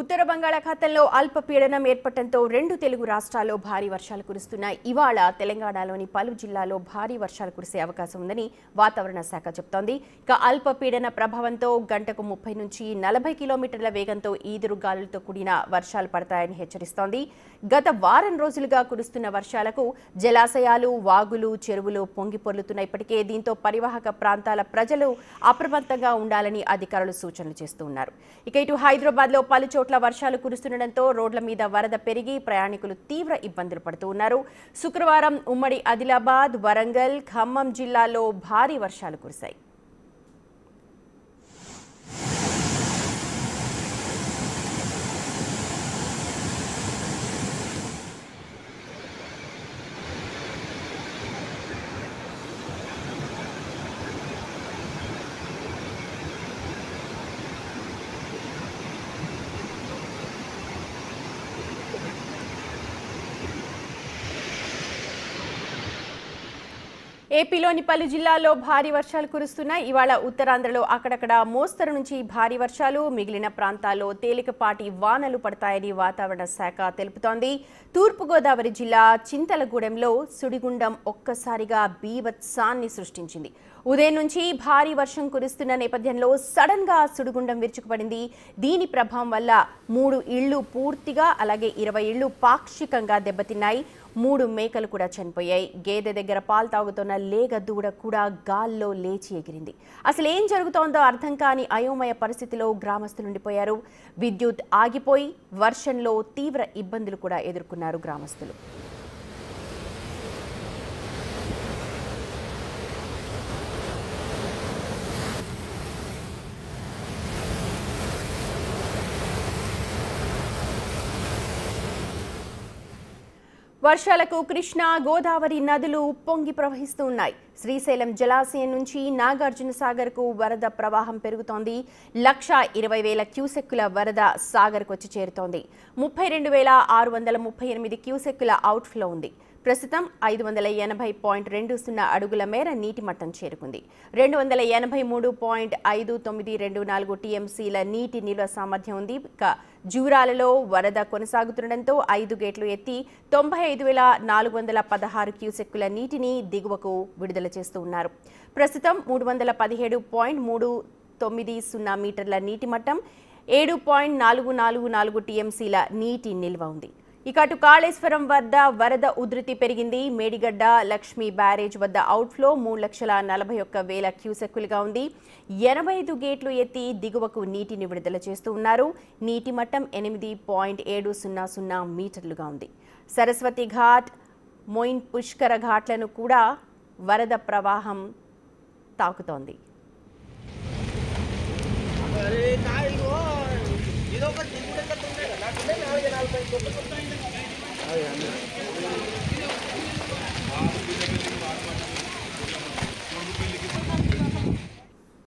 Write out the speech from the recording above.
ఉత్తర బంగాళాఖాతంలో అల్పపీడనం ఏర్పడటంతో రెండు తెలుగు రాష్ట్రాల్లో భారీ వర్షాలు కురుస్తున్నాయి. ఇవాళ తెలంగాణలోని పలు జిల్లాల్లో భారీ వర్షాలు కురిసే అవకాశం ఉందని వాతావరణ శాఖ చెబుతోంది. ఇక అల్పపీడన ప్రభావంతో గంటకు 30 నుంచి 40 కిలోమీటర్ల వేగంతో ఈదురుగాలులతో కూడిన వర్షాలు పడతాయని హెచ్చరిస్తోంది. గత వారం రోజులుగా కురుస్తున్న వర్షాలకు జలాశయాలు, వాగులు, చెరువులు పొంగి పొర్లుతున్నాయి. ఇప్పటికే దీంతో పరివాహక ప్రాంతాల ప్రజలు అప్రమత్తంగా ఉండాలని అధికారులు సూచనలు చేస్తూ ఉన్నారు. ఇక ఇటు హైదరాబాద్లో పలు చోట్ల వర్షాలు కురుస్తుండటంతో రోడ్ల మీద వరద పెరిగి ప్రయాణికులు తీవ్ర ఇబ్బందులు పడుతూ ఉన్నారు. శుక్రవారం ఉమ్మడి ఆదిలాబాద్, వరంగల్, ఖమ్మం జిల్లాల్లో భారీ వర్షాలు కురిశాయి. ఏపీలోని పలు జిల్లాల్లో భారీ వర్షాలు కురుస్తున్నాయి. ఇవాళ ఉత్తరాంధ్రలో అక్కడక్కడ మోస్తరు నుంచి భారీ వర్షాలు, మిగిలిన ప్రాంతాల్లో తేలికపాటి వానలు పడతాయని వాతావరణ శాఖ తెలుపుతోంది. తూర్పుగోదావరి జిల్లా చింతలగూడెంలో సుడిగుండం ఒక్కసారిగా బీభత్సాన్ని సృష్టించింది. ఉదయం నుంచి భారీ వర్షం కురుస్తున్న నేపథ్యంలో సడన్ గా సుడిగుండం విరుచుకుపడింది. దీని ప్రభావం వల్ల 3 ఇళ్లు పూర్తిగా, అలాగే 20 ఇళ్లు పాక్షికంగా దెబ్బతిన్నాయి. 3 మేకలు కూడా చనిపోయాయి. గేదె దగ్గర పాలు తాగుతున్న లేగ దూడ కూడా గాల్లో లేచి ఎగిరింది. అసలు ఏం జరుగుతోందో అర్థం కాని అయోమయ పరిస్థితిలో గ్రామస్తులు ఉండిపోయారు. విద్యుత్ ఆగిపోయి వర్షంలో తీవ్ర ఇబ్బందులు కూడా ఎదుర్కొన్నారు గ్రామస్తులు. వర్షాలకు కృష్ణా, గోదావరి నదులు ఉప్పొంగి ప్రవహిస్తూ ఉన్నాయి. శ్రీశైలం జలాశయం నుంచి నాగార్జున సాగర్కు వరద ప్రవాహం పెరుగుతోంది. 1,20,000 క్యూసెక్కుల వరద సాగర్కు వచ్చి చేరుతోంది. 32,638 క్యూసెక్కుల అవుట్ఫ్లో ఉంది. ప్రస్తుతం 580.20 అడుగుల మేర నీటి మట్టం చేరుకుంది. 283.5924 టీఎంసీల నీటి నిల్వ సామర్థ్యం ఉంది. ఇక జూరాలలో వరద కొనసాగుతుండటంతో 5 గేట్లు ఎత్తి 95,416 క్యూసెక్కుల నీటిని దిగువకు విడుదల చేస్తూ ఉన్నారు. ప్రస్తుతం 317.390 మీటర్ల నీటి మట్టం, 7.444 టీఎంసీల నీటి నిల్వ ఉంది. ఇక అటు కాళేశ్వరం వద్ద వరద ఉధృతి పెరిగింది. మేడిగడ్డ లక్ష్మీ బ్యారేజ్ వద్ద అవుట్ఫ్లో 3,41,000 క్యూసెక్కులుగా ఉంది. 85 గేట్లు ఎత్తి దిగువకు నీటిని విడుదల చేస్తూ ఉన్నారు. నీటి మట్టం 8.700 మీటర్లుగా ఉంది. సరస్వతి ఘాట్, మొయిన్ పుష్కర ఘాట్లను కూడా వరద ప్రవాహం తాకుతోంది. ఇది